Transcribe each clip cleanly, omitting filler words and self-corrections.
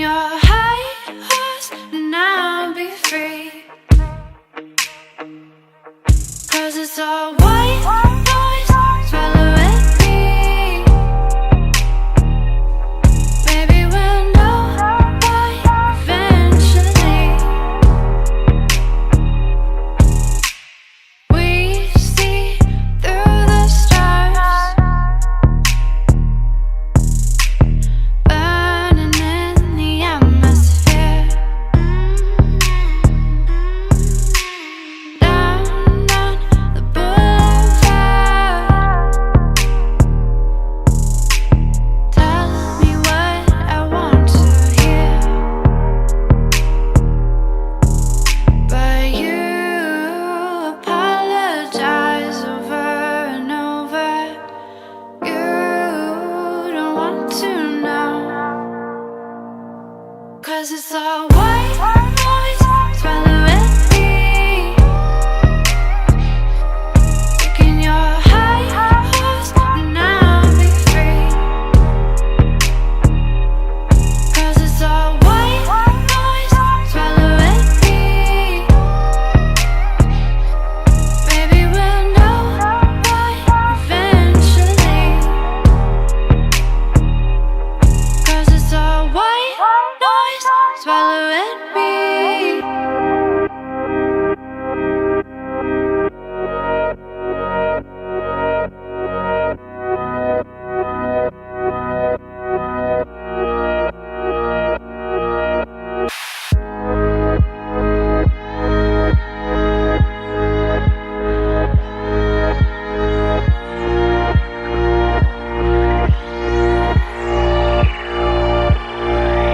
your high horse and I'll be free. 'Cause it's all white noise, swallow it be. Maybe we'll know why eventually. We see through the stars, burning in the atmosphere. Down on the boulevard, tell me what I want to hear. But you apologize over and over. You don't want to know. 'Cause it's all white noise, swallow it be. Taking your high horse and I'll be free. 'Cause it's all white noise, swallow it be. Maybe we'll know why eventually. 'Cause it's all white noise, swallow it be.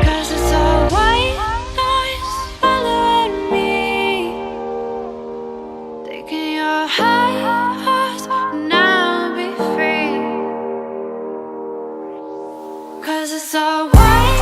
Cause it's all white noise following me. Taking your high horse and I'll be free. 'Cause it's all white